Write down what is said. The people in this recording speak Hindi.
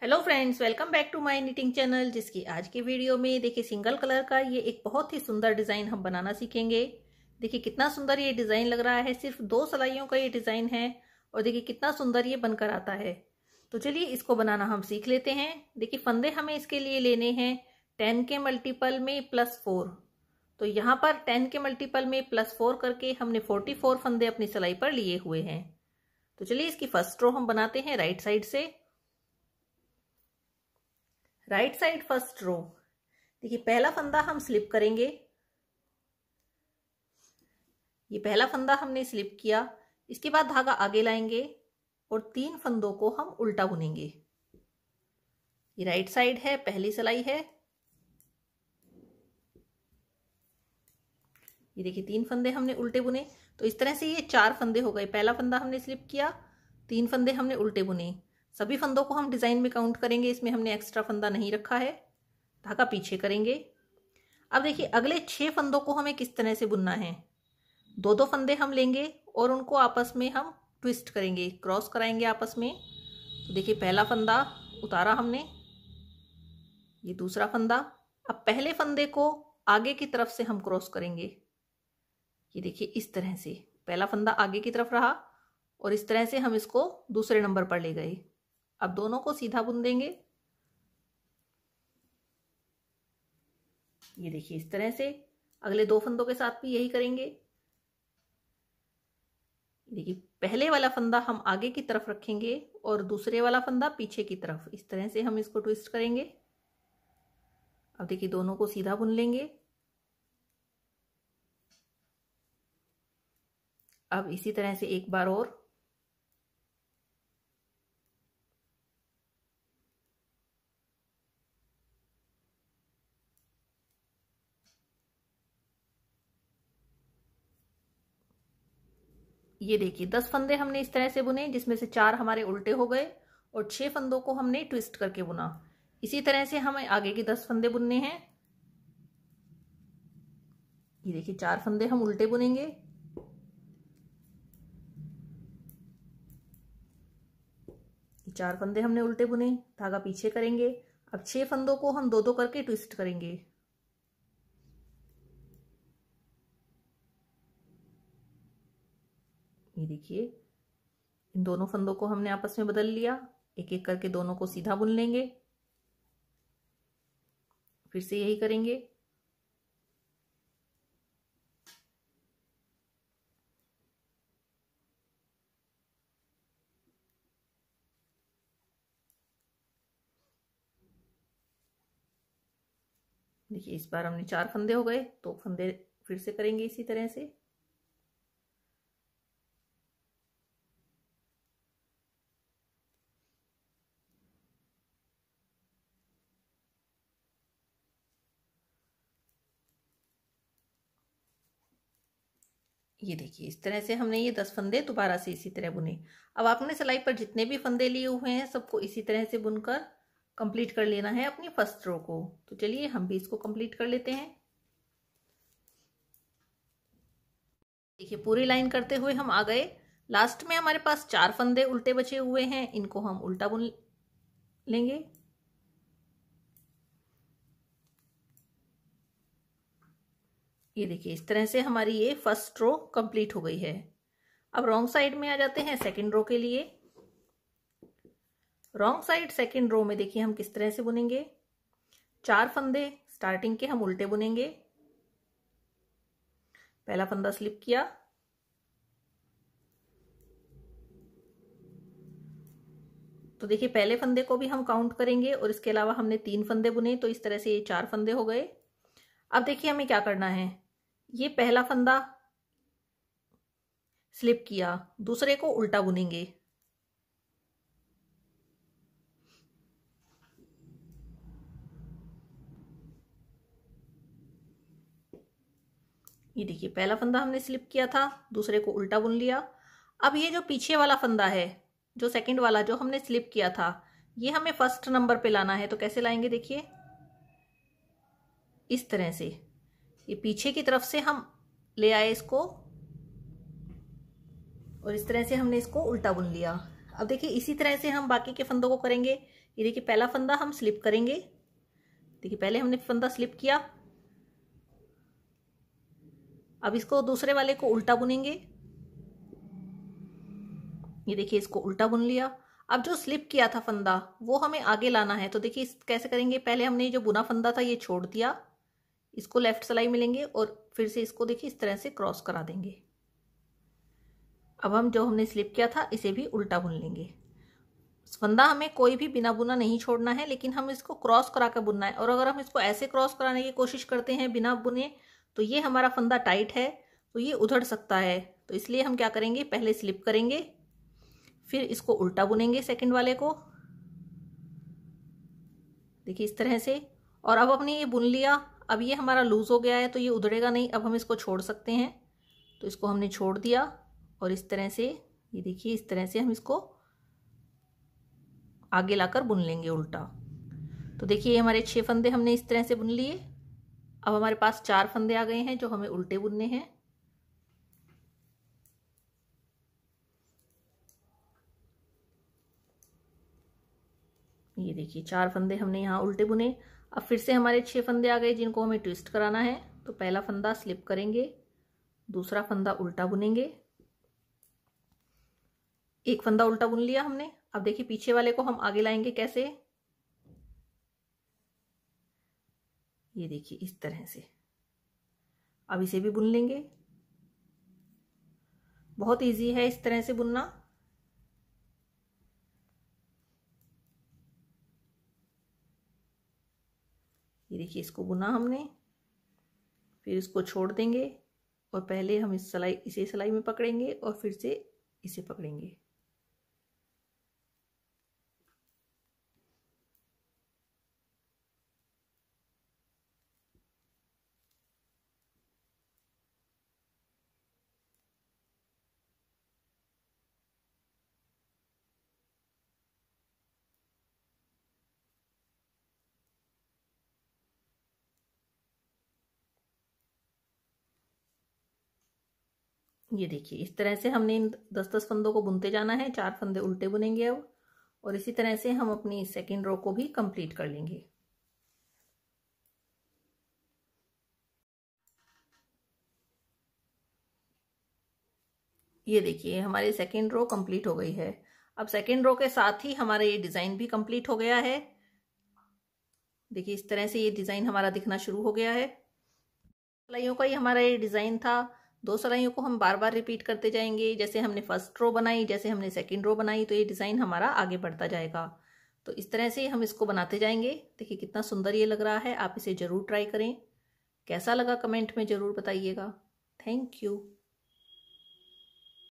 Hello friends, welcome back to my knitting channel. जिसकी आज की वीडियो में देखिए सिंगल कलर का ये एक बहुत ही सुंदर डिजाइन हम बनाना सीखेंगे। देखिए कितना सुंदर ये डिजाइन लग रहा है। सिर्फ 2 सिलाइयों का ये डिजाइन है और देखिए कितना सुंदर ये बनकर आता है। तो चलिए इसको बनाना हम सीख लेते हैं। देखिए फंदे हमें इसके लिए लेने हैं 10 के मल्टीपल में +4। तो यहाँ पर 10 के मल्टीपल में +4 करके हमने 44 फंदे अपनी सिलाई पर लिए हुए हैं। तो चलिए इसकी फर्स्ट रो हम बनाते हैं राइट साइड से। Right side first row. देखिए पहला फंदा हम स्लिप करेंगे। ये पहला फंदा हमने स्लिप किया। इसके बाद धागा आगे लाएंगे और 3 फंदों को हम उल्टा बुनेंगे। ये राइट साइड है, पहली सिलाई है। ये देखिए 3 फंदे हमने उल्टे बुने। तो इस तरह से ये 4 फंदे हो गए। पहला फंदा हमने स्लिप किया, 3 फंदे हमने उल्टे बुने। सभी फंदों को हम डिजाइन में काउंट करेंगे, इसमें हमने एक्स्ट्रा फंदा नहीं रखा है। धागा पीछे करेंगे। अब देखिए अगले 6 फंदों को हमें किस तरह से बुनना है। 2-2 फंदे हम लेंगे और उनको आपस में हम ट्विस्ट करेंगे, क्रॉस कराएंगे आपस में। तो देखिए पहला फंदा उतारा हमने, ये दूसरा फंदा। अब पहले फंदे को आगे की तरफ से हम क्रॉस करेंगे। ये देखिए इस तरह से पहला फंदा आगे की तरफ रहा और इस तरह से हम इसको दूसरे नंबर पर ले गए। अब दोनों को सीधा बुन देंगे। ये देखिए इस तरह से अगले 2 फंदों के साथ भी यही करेंगे। देखिए पहले वाला फंदा हम आगे की तरफ रखेंगे और दूसरे वाला फंदा पीछे की तरफ। इस तरह से हम इसको ट्विस्ट करेंगे। अब देखिए दोनों को सीधा बुन लेंगे। अब इसी तरह से एक बार और। ये देखिए 10 फंदे हमने इस तरह से बुने, जिसमें से 4 हमारे उल्टे हो गए और 6 फंदों को हमने ट्विस्ट करके बुना। इसी तरह से हमें आगे के 10 फंदे बुनने हैं। ये देखिए 4 फंदे हम उल्टे बुनेंगे। ये 4 फंदे हमने उल्टे बुने, धागा पीछे करेंगे। अब 6 फंदों को हम 2-2 करके ट्विस्ट करेंगे। ये देखिए इन दोनों फंदों को हमने आपस में बदल लिया। एक एक करके दोनों को सीधा बुन लेंगे। फिर से यही करेंगे। देखिए इस बार हमने 4 फंदे हो गए, 2 फंदे फिर से करेंगे इसी तरह से। ये देखिए इस तरह से हमने ये 10 फंदे दोबारा से इसी तरह बुने। अब आपने सिलाई पर जितने भी फंदे लिए हुए हैं सबको इसी तरह से बुनकर कंप्लीट कर लेना है अपनी फर्स्ट रो को। तो चलिए हम भी इसको कंप्लीट कर लेते हैं। देखिए पूरी लाइन करते हुए हम आ गए। लास्ट में हमारे पास 4 फंदे उल्टे बचे हुए हैं, इनको हम उल्टा बुन लेंगे। ये देखिए इस तरह से हमारी ये फर्स्ट रो कंप्लीट हो गई है। अब रॉन्ग साइड में आ जाते हैं सेकंड रो के लिए। रॉन्ग साइड सेकंड रो में देखिए हम किस तरह से बुनेंगे। 4 फंदे स्टार्टिंग के हम उल्टे बुनेंगे। पहला फंदा स्लिप किया, तो देखिए पहले फंदे को भी हम काउंट करेंगे और इसके अलावा हमने 3 फंदे बुने, तो इस तरह से ये 4 फंदे हो गए। अब देखिए हमें क्या करना है। ये पहला फंदा स्लिप किया, दूसरे को उल्टा बुनेंगे। ये देखिए पहला फंदा हमने स्लिप किया था, दूसरे को उल्टा बुन लिया। अब ये जो पीछे वाला फंदा है, जो सेकंड वाला जो हमने स्लिप किया था, ये हमें फर्स्ट नंबर पे लाना है। तो कैसे लाएंगे देखिए इस तरह से। ये पीछे की तरफ से हम ले आए इसको और इस तरह से हमने इसको उल्टा बुन लिया। अब देखिए इसी तरह से हम बाकी के फंदों को करेंगे। ये देखिए पहला फंदा हम स्लिप करेंगे। देखिए पहले हमने फंदा स्लिप किया, अब इसको दूसरे वाले को उल्टा बुनेंगे। ये देखिए इसको उल्टा बुन लिया। अब जो स्लिप किया था फंदा वो हमें आगे लाना है, तो देखिए कैसे करेंगे। पहले हमने जो बुना फंदा था ये छोड़ दिया, इसको लेफ्ट सिलाई में लेंगे और फिर से इसको देखिए इस तरह से क्रॉस करा देंगे। अब हम जो हमने स्लिप किया था इसे भी उल्टा बुन लेंगे। फंदा हमें कोई भी बिना बुना नहीं छोड़ना है, लेकिन हम इसको क्रॉस करा कर बुनना है। और अगर हम इसको ऐसे क्रॉस कराने की कोशिश करते हैं बिना बुने, तो ये हमारा फंदा टाइट है तो ये उधड़ सकता है। तो इसलिए हम क्या करेंगे, पहले स्लिप करेंगे, फिर इसको उल्टा बुनेंगे सेकंड वाले को, देखिए इस तरह से। और अब हमने ये बुन लिया, अब ये हमारा लूज हो गया है तो ये उधड़ेगा नहीं। अब हम इसको छोड़ सकते हैं, तो इसको हमने छोड़ दिया और इस तरह से ये देखिए इस तरह से हम इसको आगे लाकर बुन लेंगे उल्टा। तो देखिए हमारे 6 फंदे हमने इस तरह से बुन लिए। अब हमारे पास 4 फंदे आ गए हैं जो हमें उल्टे बुनने हैं। ये देखिए 4 फंदे हमने यहाँ उल्टे बुने। अब फिर से हमारे 6 फंदे आ गए जिनको हमें ट्विस्ट कराना है। तो पहला फंदा स्लिप करेंगे, दूसरा फंदा उल्टा बुनेंगे, एक फंदा उल्टा बुन लिया हमने। अब देखिए पीछे वाले को हम आगे लाएंगे कैसे, ये देखिए इस तरह से। अब इसे भी बुन लेंगे, बहुत इजी है इस तरह से बुनना। ये देखिए इसको बुना हमने, फिर इसको छोड़ देंगे और पहले हम इसे सिलाई में पकड़ेंगे और फिर से इसे पकड़ेंगे। ये देखिए इस तरह से हमने इन 10-10 फंदों को बुनते जाना है। 4 फंदे उल्टे बुनेंगे अब, और इसी तरह से हम अपनी सेकेंड रो को भी कंप्लीट कर लेंगे। ये देखिए हमारी सेकेंड रो कंप्लीट हो गई है। अब सेकेंड रो के साथ ही हमारा ये डिजाइन भी कंप्लीट हो गया है। देखिए इस तरह से ये डिजाइन हमारा दिखना शुरू हो गया है। सिलाइयों का ही हमारा ये डिजाइन था। 2 सिलाइयों को हम बार बार रिपीट करते जाएंगे। जैसे हमने फर्स्ट रो बनाई, जैसे हमने सेकंड रो बनाई, तो ये डिजाइन हमारा आगे बढ़ता जाएगा। तो इस तरह से हम इसको बनाते जाएंगे। देखिए कितना सुंदर ये लग रहा है। आप इसे जरूर ट्राई करें। कैसा लगा कमेंट में जरूर बताइएगा। Thank you.